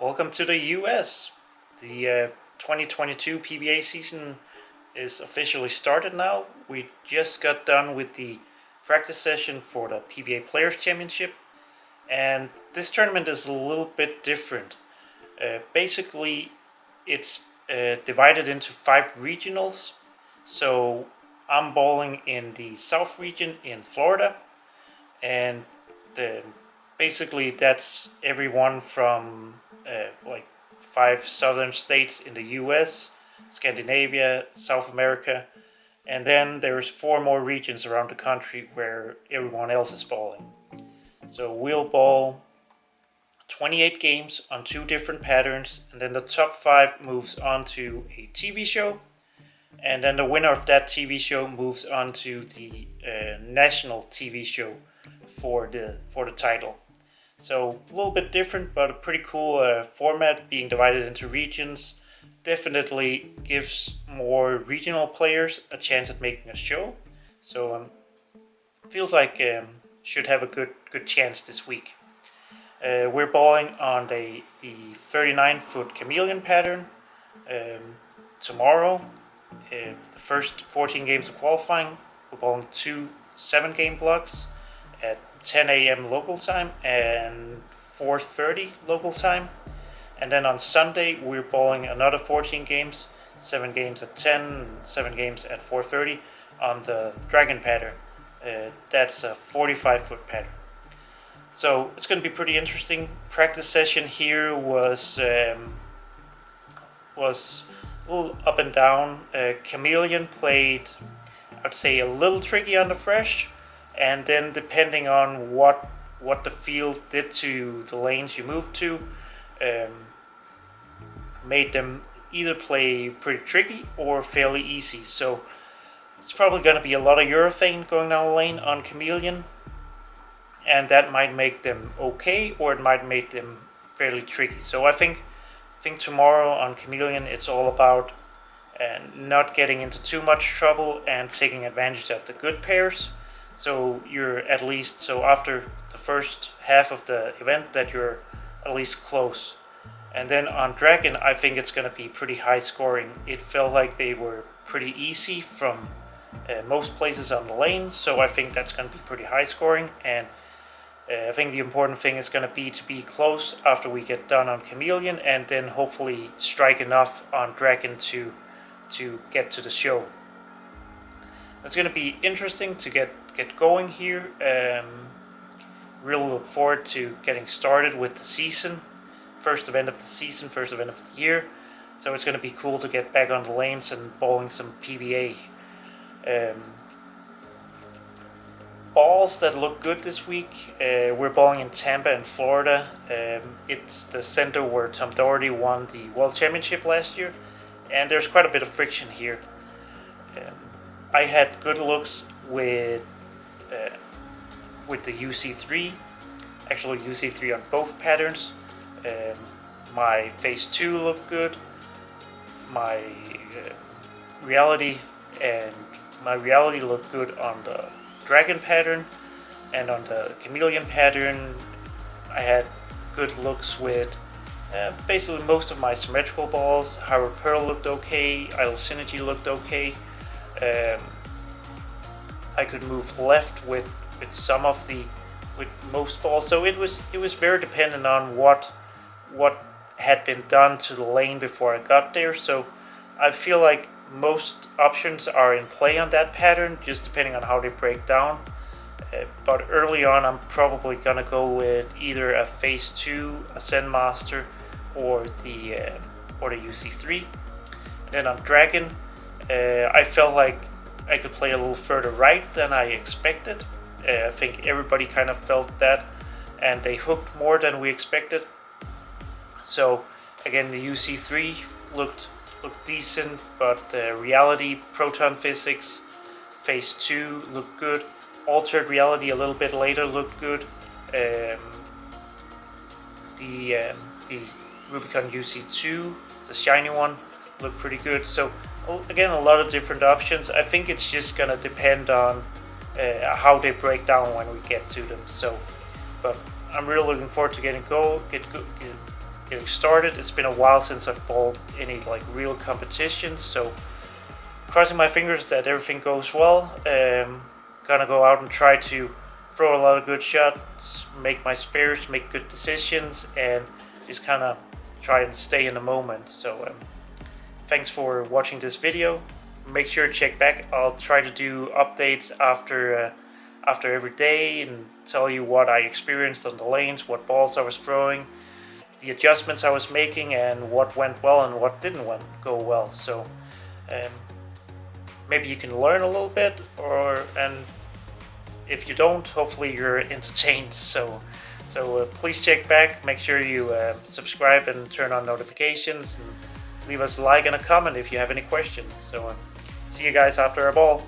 Welcome to the US. The 2022 PBA season is officially started now. We just got done with the practice session for the PBA Players Championship, and this tournament is a little bit different. Basically, it's divided into 5 regionals. So I'm bowling in the South region in Florida, and basically that's everyone from like 5 southern states in the US, Scandinavia, South America, and then there's 4 more regions around the country where everyone else is bowling. So we'll bowl 28 games on 2 different patterns, and then the top 5 moves on to a TV show, and then the winner of that TV show moves on to the national TV show for the title. So a little bit different, but a pretty cool format, being divided into regions. Definitely gives more regional players a chance at making a show. So feels like should have a good chance this week. We're bowling on the 39-foot Chameleon pattern tomorrow. The first 14 games of qualifying, we're bowling 2 7-game blocks at 10 a.m. local time and 4:30 local time. And then on Sunday, we're bowling another 14 games, 7 games at 10, 7 games at 4:30 on the Dragon pattern. That's a 45-foot pattern. So it's going to be pretty interesting. Practice session here was a little up and down. Chameleon played, I'd say, a little tricky on the fresh, and then depending on what the field did to the lanes you moved to, made them either play pretty tricky or fairly easy. So it's probably going to be a lot of urethane going down the lane on Chameleon, and that might make them okay, or it might make them fairly tricky. So I think tomorrow on Chameleon it's all about not getting into too much trouble and taking advantage of the good pairs. So you're at least, so after the first half of the event, that you're at least close. And then on Dragon, I think it's going to be pretty high scoring. It felt like they were pretty easy from most places on the lane, so I think that's going to be pretty high scoring. And I think the important thing is going to be close after we get done on Chameleon, and then hopefully strike enough on Dragon to get to the show. It's going to be interesting to get going here. Really look forward to getting started with the season. First event of the season, first event of the year. So it's going to be cool to get back on the lanes and bowling some PBA. Balls that look good this week. We're bowling in Tampa in Florida. It's the center where Tom Doherty won the World Championship last year, and there's quite a bit of friction here. I had good looks with the UC3, actually UC3 on both patterns. My phase 2 looked good. My reality looked good on the Dragon pattern, and on the Chameleon pattern I had good looks with basically most of my symmetrical balls. Howard Pearl looked okay, Idle Synergy looked okay. I could move left with most balls, so it was very dependent on what had been done to the lane before I got there. So I feel like most options are in play on that pattern, just depending on how they break down. But early on, I'm probably gonna go with either a phase 2, a Zen Master, or the UC3. And then on Dragon, I felt like I could play a little further right than I expected. I think everybody kind of felt that, and they hooked more than we expected. So again, the UC3 looked decent, but reality, proton physics, phase 2 looked good. Altered reality a little bit later looked good. The Rubicon UC2, the shiny one, looked pretty good. So again, a lot of different options. I think it's just gonna depend on how they break down when we get to them. So, but I'm really looking forward to getting started. It's been a while since I've bowled any like real competitions, so crossing my fingers that everything goes well. Gonna go out and try to throw a lot of good shots, make my spares, make good decisions, and just kind of try and stay in the moment. So thanks for watching this video. Make sure to check back. I'll try to do updates after every day and tell you what I experienced on the lanes, what balls I was throwing, the adjustments I was making, and what went well and what didn't go well. So maybe you can learn a little bit, and if you don't, hopefully you're entertained. So please check back. Make sure you subscribe and turn on notifications, and leave us a like and a comment if you have any questions. So see you guys after a ball.